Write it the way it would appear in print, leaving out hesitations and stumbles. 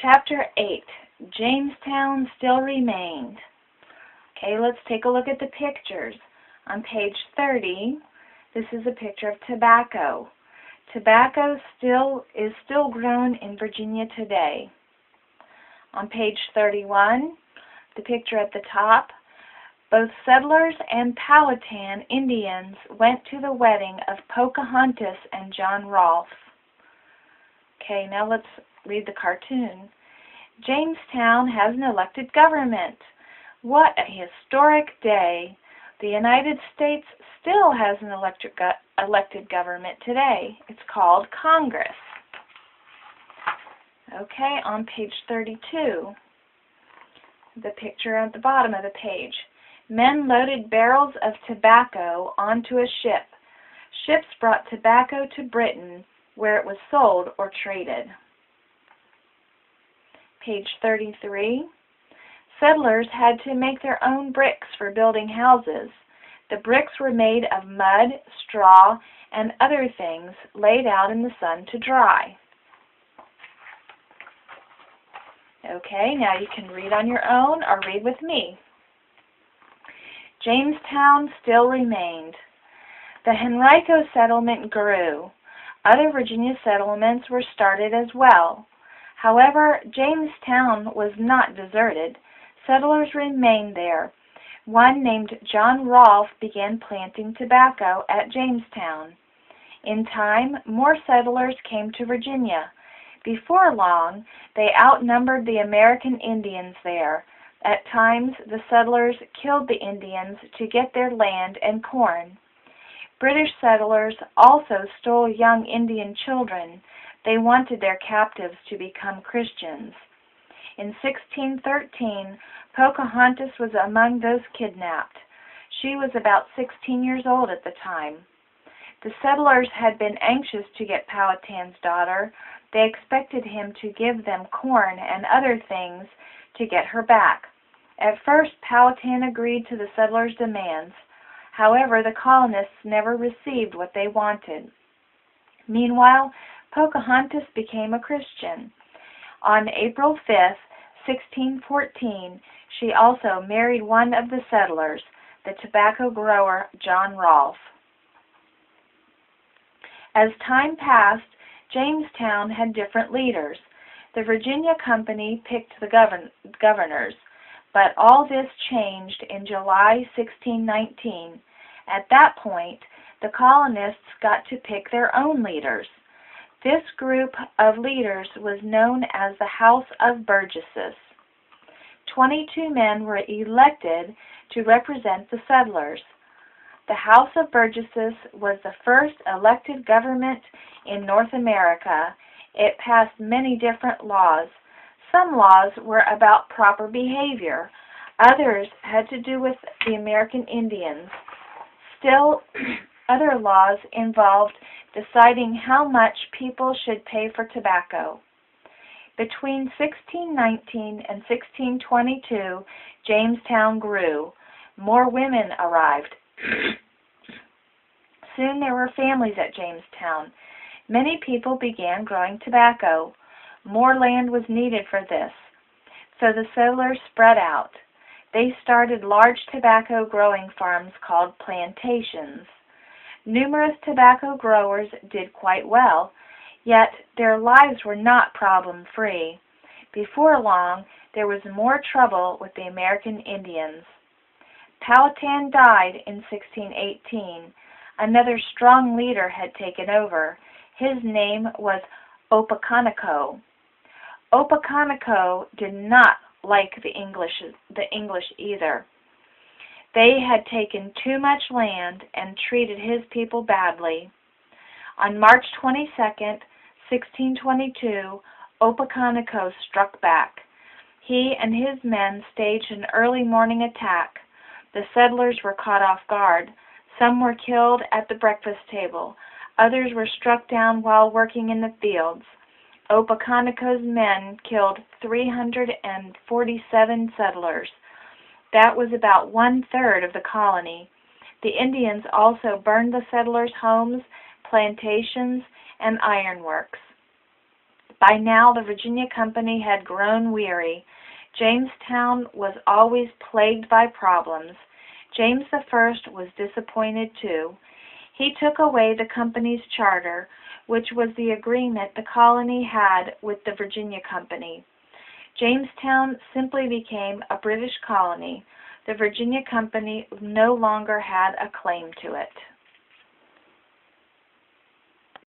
Chapter 8, Jamestown Still Remained. Okay, let's take a look at the pictures. On page 30, this is a picture of tobacco. Tobacco is still grown in Virginia today. On page 31, the picture at the top, both settlers and Powhatan Indians went to the wedding of Pocahontas and John Rolfe. Okay, now let's read the cartoon. Jamestown has an elected government. What a historic day. The United States still has an elected government today. It's called Congress. Okay, on page 32, the picture at the bottom of the page. Men loaded barrels of tobacco onto a ship. Ships brought tobacco to Britain, where it was sold or traded. Page 33. Settlers had to make their own bricks for building houses. The bricks were made of mud, straw, and other things laid out in the sun to dry. Okay, now you can read on your own or read with me. Jamestown still remained. The Henrico settlement grew. Other Virginia settlements were started as well. However, Jamestown was not deserted. Settlers remained there. One named John Rolfe began planting tobacco at Jamestown. In time, more settlers came to Virginia. Before long, they outnumbered the American Indians there. At times, the settlers killed the Indians to get their land and corn. British settlers also stole young Indian children. They wanted their captives to become Christians. In 1613, Pocahontas was among those kidnapped. She was about 16 years old at the time. The settlers had been anxious to get Powhatan's daughter. They expected him to give them corn and other things to get her back. At first, Powhatan agreed to the settlers' demands. However, the colonists never received what they wanted. Meanwhile, Pocahontas became a Christian. On April 5, 1614, she also married one of the settlers, the tobacco grower John Rolfe. As time passed, Jamestown had different leaders. The Virginia Company picked the governors, but all this changed in July 1619. At that point, the colonists got to pick their own leaders. This group of leaders was known as the House of Burgesses. 22 men were elected to represent the settlers. The House of Burgesses was the first elected government in North America. It passed many different laws. Some laws were about proper behavior. Others had to do with the American Indians. Still, other laws involved deciding how much people should pay for tobacco. Between 1619 and 1622, Jamestown grew. More women arrived. Soon there were families at Jamestown. Many people began growing tobacco. More land was needed for this, so the settlers spread out. They started large tobacco growing farms called plantations. Numerous tobacco growers did quite well, yet their lives were not problem-free. Before long, there was more trouble with the American Indians. Powhatan died in 1618. Another strong leader had taken over. His name was Opechancanough. Opechancanough did not like the English either. They had taken too much land and treated his people badly. On March 22, 1622, Opechancanough struck back. He and his men staged an early morning attack. The settlers were caught off guard. Some were killed at the breakfast table. Others were struck down while working in the fields. Opechancanoug's men killed 347 settlers. That was about 1/3 of the colony. The Indians also burned the settlers' homes, plantations, and ironworks. By now the Virginia Company had grown weary. Jamestown was always plagued by problems. James I was disappointed too. He took away the company's charter, which was the agreement the colony had with the Virginia Company. Jamestown simply became a British colony. The Virginia Company no longer had a claim to it.